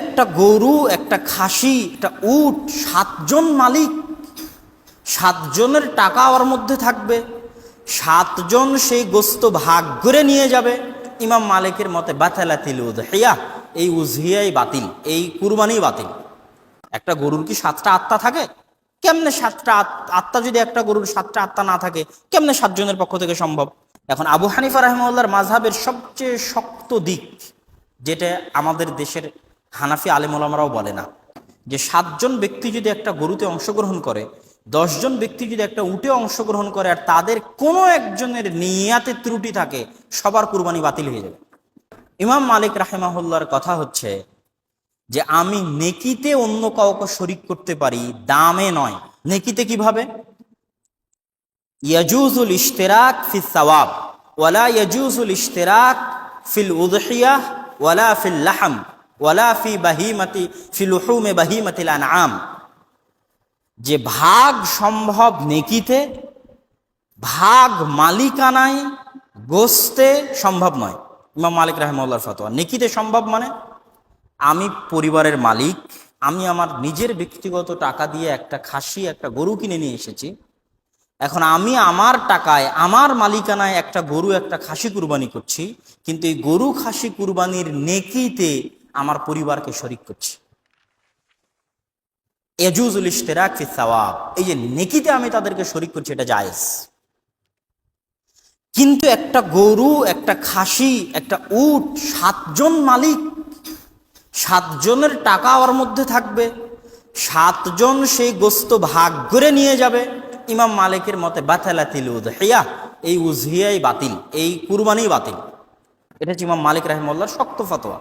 একটা গরু, একটা খাসি, একটা উট, 7জন মালিক, 7জনের টাকা ওর মধ্যে থাকবে, 7জন সেই গোস্ত ভাগ করে নিয়ে যাবে। ইমাম মালিকের মতে বাতালাতিল উযহিয়া, এই উযহিয়াই বাতিল, এই কুরবানি বাতিল। একটা গরুর কি 7টা আত্মা থাকে? কেমনে 7টা আত্মা? যদি একটা গরুর 7টা আত্মা না থাকে, কেমনে 7জনের পক্ষ থেকে সম্ভব? এখন আবু হানিফা রাহিমাহুল্লাহর মাযহাবের সবচেয়ে শক্ত দিক, যেটা আমাদের দেশের হানাফি আলেম ওলামারাও বলে না, যে 7জন ব্যক্তি যদি একটা গরুতে অংশগ্রহণ করে, 10জন ব্যক্তি যদি একটা উটে অংশগ্রহণ করে, আর তাদের কোনো একজনের নিয়াতে ত্রুটি থাকে, সবার কুরবানি বাতিল হয়ে যাবে। ইমাম মালিক রাহিমাহুল্লাহর কথা হচ্ছে যে আমি নেকিতে অন্য কাউকে শরিক করতে পারি, দামে নয়। নেকিতে কিভাবে? ইয়াজুজুল ইশতিরাক ফিস সাওয়াব ওয়ালা ইয়াজুজুল ইশতিরাক ফিল উযহিয়াহ ওয়ালা ফিল লাহম ওয়ালা ফি লুহুমে বাহিমাতিল আনআম। যে ভাগ সম্ভব নেকিতে, ভাগ মালিকানায় গোস্তে সম্ভব নয়। ইমাম মালিক রাহিমাহুল্লাহর ফতোয়া। নেকিতে সম্ভব মানে আমি পরিবারের মালিক, আমি আমার নিজের ব্যক্তিগত টাকা দিয়ে একটা খাসি, একটা গরু কিনে নিয়ে এসেছি। এখন আমি আমার টাকায়, আমার মালিকানায় একটা গরু, একটা খাসি কুরবানি করছি, কিন্তু এই গরু খাসি কুরবানির নেকিতে আমার পরিবারকে শরিক করছি। ইয়াজুজুল ইশতিরাক ফিস সাওয়াব, এই যে নেকিতে আমি তাদেরকে শরিক করছি, এটা জায়েজ। কিন্তু একটা গরু, একটা খাসি, একটা উট, 7জন মালিক, 7জনের টাকা ওর মধ্যে থাকবে, 7জন সেই গোস্ত ভাগ করে নিয়ে যাবে। ইমাম মালিকের মতে বাতালাতিল উযহিয়া, এই উযহিয়াই বাতিল, এই কুরবানি বাতিল। এটা হচ্ছে ইমাম মালিক রাহিমাহুল্লাহর শক্ত ফতোয়া।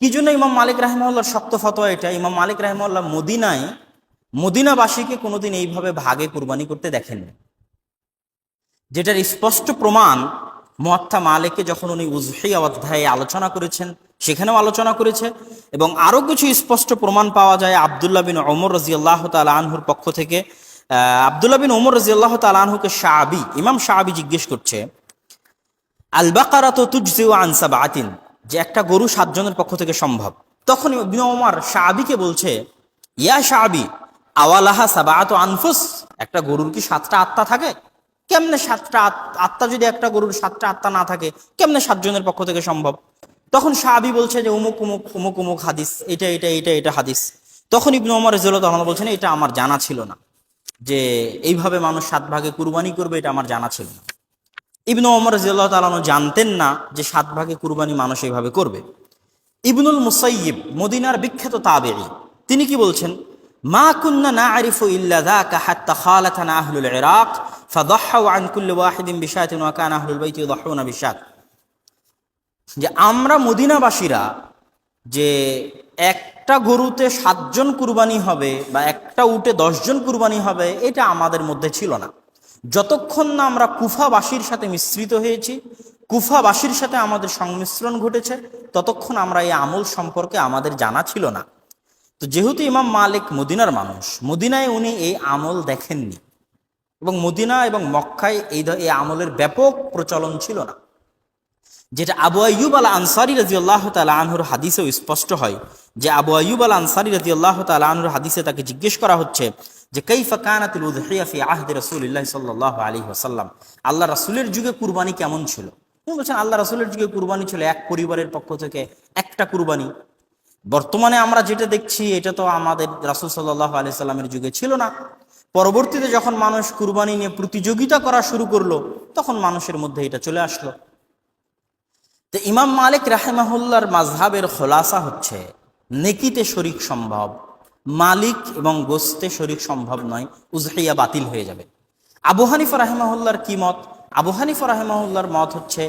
কি জন্য ইমাম মালিক রাহিমাহুল্লাহর শক্ত ফতোয়া এটা? ইমাম মালিক রাহিমাহুল্লাহ মদিনাবাসীকে কোনোদিন এইভাবে ভাগে কুরবানি করতে দেখেননি, যেটার স্পষ্ট প্রমাণ মুয়াত্তা মালিকে যখন উনি উযহিয়া অধ্যায়ে আলোচনা করেছেন, সেখানেও আলোচনা করেছে। এবং আরো কিছু স্পষ্ট প্রমাণ পাওয়া যায় আব্দুল্লাহ বিন ওমর রাদিয়াল্লাহু তাআলা আনহুর পক্ষ থেকে। আব্দুল্লাহ বিন ওমর রাদিয়াল্লাহু তাআলা আনহুকে ইমাম শাআবী জিজ্ঞেস করছে, আল বাকারাতু তুজজিউ আন সাবআতিন, যে একটা গরু 7জনের পক্ষ থেকে সম্ভব। তখন ইবনে ওমর শাআবীকে বলছে, ইয়া শাআবী, আওয়ালাহা সাবআতু আনফুস, একটা গরুর কি 7টা আত্মা থাকে? কেমনে 7টা আত্মা? যদি একটা গরুর 7টা আত্মা না থাকে, কেমনে 7জনের পক্ষ থেকে সম্ভব? তখন শাআবী বলছে যে অমুক অমুক অমুক অমুক হাদিস, এটা হাদিস। তখন ইবনে ওমর রাদিয়াল্লাহু তাআলা বলছেন, এটা আমার জানা ছিল না, যে এইভাবে মানুষ 7 ভাগে কুরবানি করবে, এটা আমার জানা ছিল না। ইবনে ওমর রাদিয়াল্লাহু তাআলা জানতেন না যে 7 ভাগে কুরবানি মানুষ এইভাবে করবে। ইবনুল মুসাইয়িব, মদিনার বিখ্যাত তাবেঈ, তিনি কি বলছেন, মা কুন্না না'রিফু ইল্লা যাকা হাত্তা খালাতানা আহলুল ইরাক ফাদাহহু আন কুল্লি ওয়াহিদিন বিশাতিন ওয়া কানা আহলুল বাইতি ইউদাহুনা বিশাত। যে আমরা মদিনাবাসীরা যে একটা গরুতে 7জন কুরবানি হবে বা একটা উটে 10জন কুরবানি হবে, এটা আমাদের মধ্যে ছিল না। যতক্ষণ না আমরা কুফাবাসীর সাথে মিশ্রিত হয়েছি, কুফাবাসীর সাথে আমাদের সংমিশ্রণ ঘটেছে, ততক্ষণ আমরা এই আমল সম্পর্কে আমাদের জানা ছিল না। তো যেহেতু ইমাম মালিক মদিনার মানুষ, মদিনায় উনি এই আমল দেখেননি, এবং মদিনা এবং মক্কায় এই আমলের ব্যাপক প্রচলন ছিল না। যেটা আবু আইয়ুব আল আনসারী রাদিয়াল্লাহু তাআলা আনহুর হাদিসেও স্পষ্ট হয়, যে আবু আইয়ুব আল আনসারী রাদিয়াল্লাহু তাআলা আনহুর হাদিসে তাকে জিজ্ঞেস করা হচ্ছে যে কাইফা কানাতিল উযহিয়া ফি আহদি রাসূলিল্লাহ সাল্লাল্লাহু আলাইহি ওয়াসাল্লাম, আল্লাহ রাসূলের যুগে কুরবানি কেমন ছিল? তিনি বলছেন, আল্লাহ রাসূলের যুগে কুরবানি ছিল এক পরিবারের পক্ষ থেকে একটা কুরবানি। বর্তমানে আমরা যেটা দেখছি, এটা তো আমাদের রাসূল সাল্লাল্লাহু আলাইহি সাল্লামের যুগে ছিল না। পরবর্তীতে যখন মানুষ কুরবানি নিয়ে প্রতিযোগিতা করা শুরু করলো, তখন মানুষের মধ্যে এটা চলে আসলো। তো ইমাম মালিক রাহিমাহুল্লাহর মাযহাবের খোলাসা হচ্ছে, নেকিতে শরিক সম্ভব, মালিক এবং গোস্তে শরিক সম্ভব নয়, উযহিয়া বাতিল হয়ে যাবে। আবু হানিফা রাহিমাহুল্লাহর কি মত? আবু হানিফা রাহিমাহুল্লাহর মত হচ্ছে,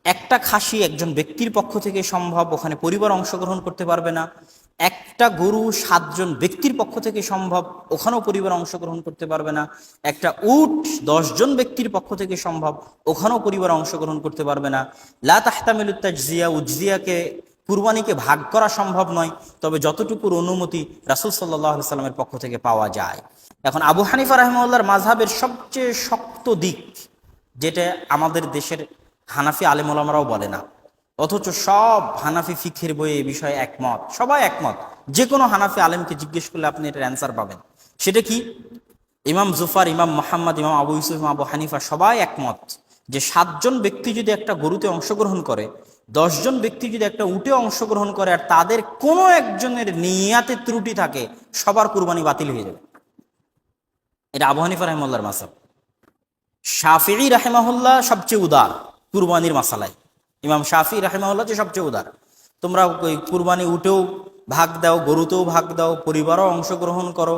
একটা খাসি একজন ব্যক্তির পক্ষ থেকে সম্ভব, ওখানে পরিবার অংশগ্রহণ করতে পারবে না। একটা গরু 7জন ব্যক্তির পক্ষ থেকে সম্ভব, ওখানেও পরিবার অংশগ্রহণ করতে পারবে না। একটা উট 10জন ব্যক্তির পক্ষ থেকে সম্ভব, ওখানেও পরিবার অংশগ্রহণ করতে পারবে না। লা তাহতামিলুত তাজজিয়া, উজজিয়াকে কুরবানিকে ভাগ করা সম্ভব নয়, তবে যতটুকুর অনুমতি রাসূল সাল্লাল্লাহু আলাইহি সাল্লামের পক্ষ থেকে পাওয়া যায়। এখন আবু হানিফা রাহিমাহুল্লাহর মাযহাবের সবচেয়ে শক্ত দিক, যেটা আমাদের দেশের হানাফি আলেম ওলামারাও বলে না, অথচ সব হানাফি ফিকহের বইয়ে এই বিষয়ে একমত, সবাই একমত। যে কোনো হানাফি আলেমকে জিজ্ঞেস করলে আপনি এটার অ্যান্সার পাবেন। সেটা কি? ইমাম জুফার, ইমাম মোহাম্মদ, ইমাম আবু ইউসুফ, ইমাম আবু হানিফা সবাই একমত যে 7 জন ব্যক্তি যদি একটা গরুতে অংশগ্রহণ করে, 10 জন ব্যক্তি যদি একটা উটে অংশগ্রহণ করে, আর তাদের কোনো একজনের নিয়াতে ত্রুটি থাকে, সবার কুরবানি বাতিল হয়ে যাবে। এটা আবু হানিফা রাহিমাহুল্লাহর মাসাব। শাফিঈ রাহিমাহুল্লাহ সবচেয়ে উদার কুরবানির মাসালায়। ইমাম শাফিঈ রাহিমাহুল্লাহ যে সবচেয়ে উদার, তোমরা ওই কুরবানি উটেও ভাগ দাও, গরুতেও ভাগ দাও, পরিবারও অংশগ্রহণ করো,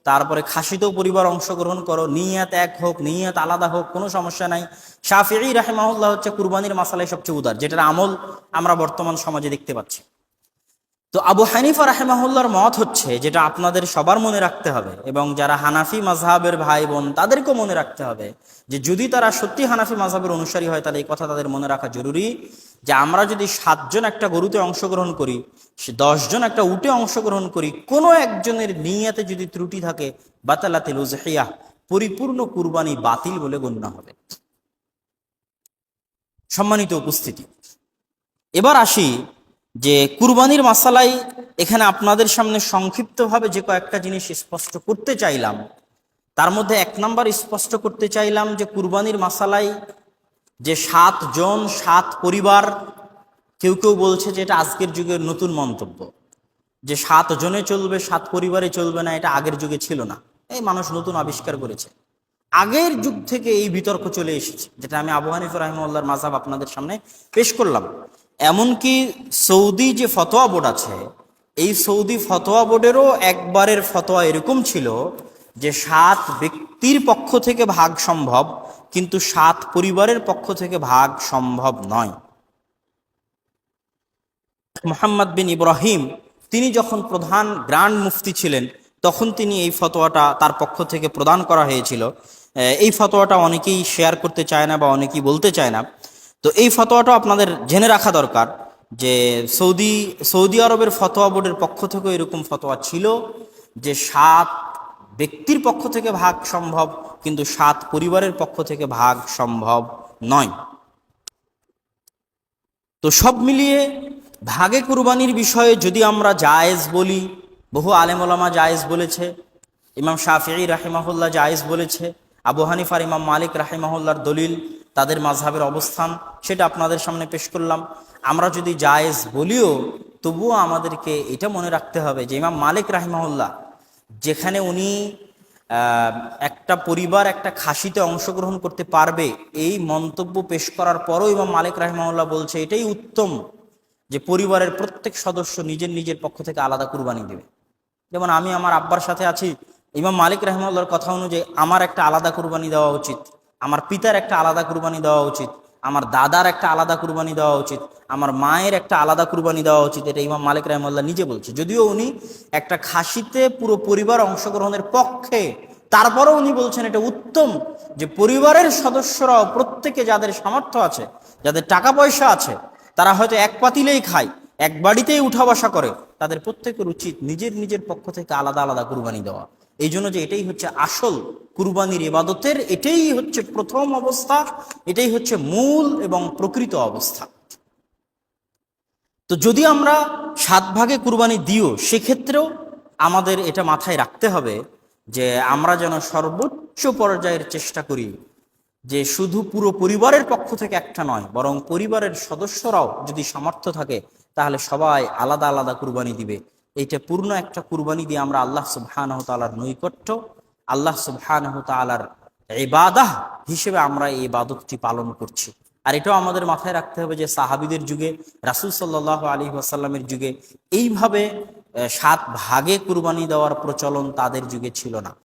তারপরে খাসিতেও পরিবার অংশগ্রহণ করো, নিয়াত এক হোক নিয়াত আলাদা হোক, কোনো সমস্যা নাই। শাফিঈ রাহিমাহুল্লাহ হচ্ছে কুরবানির মাসালায় সবচেয়ে উদার, যেটার আমল আমরা বর্তমান সমাজে দেখতে পাচ্ছি। তো আবু হানিফা রাহিমাহুল্লাহর মত হচ্ছে, যেটা আপনাদের সবার মনে রাখতে হবে, এবং যারা হানাফি মাযহাবের ভাই বোন তাদেরকেও মনে রাখতে হবে, যে যদি তারা সত্যি হানাফি মাযহাবের অনুসারী হয়, তাহলে এই কথা তাদের মনে রাখা জরুরি, যে আমরা যদি 7 জন একটা গরুতে অংশগ্রহণ করি, 10 জন একটা উটে অংশগ্রহণ করি, কোনো একজনের নিয়াতে যদি ত্রুটি থাকে, বাতালাতিল উযহিয়াহ, পরিপূর্ণ কুরবানি বাতিল বলে গণ্য হবে। সম্মানিত উপস্থিতি, এবার আসি যে কুরবানির মাসালায় এখানে আপনাদের সামনে সংক্ষিপ্তভাবে যে কয়েকটা জিনিস স্পষ্ট করতে চাইলাম, তার মধ্যে 1 নাম্বার স্পষ্ট করতে চাইলাম যে কুরবানির মাসালায় যে 7 জন 7 পরিবার, কেউ কেউ বলছে যে এটা আজকের যুগের নতুন মন্তব্য, যে 7 জনে চলবে 7 পরিবারে চলবে না, এটা আগের যুগে ছিল না, এই মানুষ নতুন আবিষ্কার করেছে। আগের যুগ থেকে এই বিতর্ক চলে এসেছে, যেটা আমি আবু হানিফা রাহিমাহুল্লাহর মাযহাব আপনাদের সামনে পেশ করলাম। এমনকি সৌদি যে ফতোয়া বোর্ড আছে, এই সৌদি ফতোয়া বোর্ডেরও একবারের ফতোয়া এরকম ছিল যে 7 ব্যক্তির পক্ষ থেকে ভাগ সম্ভব, কিন্তু 7 পরিবারের পক্ষ থেকে ভাগ সম্ভব নয়। মোহাম্মদ বিন ইব্রাহিম তিনি যখন প্রধান গ্র্যান্ড মুফতি ছিলেন, তখন তিনি এই ফতোয়াটা তার পক্ষ থেকে প্রদান করা হয়েছিল। এই ফতোয়াটা অনেকেই শেয়ার করতে চায় না বা অনেকেই বলতে চায় না। তো এই ফতোয়াটা আপনাদের জেনে রাখা দরকার, যে সৌদি আরবের ফতোয়া বোর্ডের পক্ষ থেকেও এরকম ফতোয়া ছিল যে 7 ব্যক্তির পক্ষ থেকে ভাগ সম্ভব, কিন্তু 7 পরিবারের পক্ষ থেকে ভাগ সম্ভব নয়। তো সব মিলিয়ে ভাগে কুরবানির বিষয়ে যদি আমরা জায়েজ বলি, বহু আলেম ওলামা জায়েজ বলেছে, ইমাম শাফিঈ রাহিমাহুল্লাহ জায়েজ বলেছে, আবু হানিফার ইমাম মালিক রাহিমাহুল্লাহর দলিল, তাদের মাযহাবের অবস্থান, সেটা আপনাদের সামনে পেশ করলাম। আমরা যদি জায়েজ বলিও, তবুও আমাদেরকে এটা মনে রাখতে হবে যে ইমাম মালিক রাহিমাহুল্লাহ, যেখানে উনি একটা পরিবার একটা খাসিতে অংশগ্রহণ করতে পারবে, এই মন্তব্য পেশ করার পরও ইমাম মালিক রাহিমাহুল্লাহ বলছে এটাই উত্তম যে পরিবারের প্রত্যেক সদস্য নিজের নিজের পক্ষ থেকে আলাদা কুরবানি দেবে। যেমন আমি আমার আব্বার সাথে আছি, ইমাম মালিক রাহিমাহুল্লাহর কথা অনুযায়ী আমার একটা আলাদা কুরবানি দেওয়া উচিত, আমার পিতার একটা আলাদা কুরবানি দেওয়া উচিত, আমার দাদার একটা আলাদা কুরবানি দেওয়া উচিত, আমার মায়ের একটা আলাদা কুরবানি দেওয়া উচিত। এটা ইমাম মালিক রাহিমাহুল্লাহ নিজে বলছে, যদিও উনি একটা খাসিতে পুরো পরিবার অংশগ্রহণের পক্ষে, তারপরেও উনি বলছেন এটা উত্তম যে পরিবারের সদস্যরাও প্রত্যেকে, যাদের সামর্থ্য আছে, যাদের টাকা পয়সা আছে, তারা হয়তো এক পাতিলেই খায়, এক বাড়িতেই উঠা বসা করে, তাদের প্রত্যেকের উচিত নিজের নিজের পক্ষ থেকে আলাদা আলাদা কুরবানি দেওয়া। এই জন্য যে এটাই হচ্ছে আসল কুরবানির ইবাদতের, এটাই হচ্ছে প্রথম অবস্থা, এটাই হচ্ছে মূল এবং প্রকৃত অবস্থা। তো যদি আমরা 7 ভাগে কুরবানি দিও, সেক্ষেত্রেও আমাদের এটা মাথায় রাখতে হবে যে আমরা যেন সর্বোচ্চ পর্যায়ের চেষ্টা করি যে শুধু পুরো পরিবারের পক্ষ থেকে একটা নয়, বরং পরিবারের সদস্যরাও যদি সামর্থ্য থাকে, তাহলে সবাই আলাদা আলাদা কুরবানি দিবে। এইটা পূর্ণ একটা কুরবানি দিয়ে আমরা আল্লাহ সুবহানাহু ওয়া তাআলার নৈকট্য, আল্লাহ সুবহানাহু ওয়া তাআলার ইবাদাহ হিসেবে আমরা এই ইবাদতটি পালন করছি। আর এটাও আমাদের মাথায় রাখতে হবে যে সাহাবীদের যুগে, রাসূল সাল্লাল্লাহু আলাইহি ওয়াসাল্লামের যুগে এইভাবে 7 ভাগে কুরবানি দেওয়ার প্রচলন তাদের যুগে ছিল না।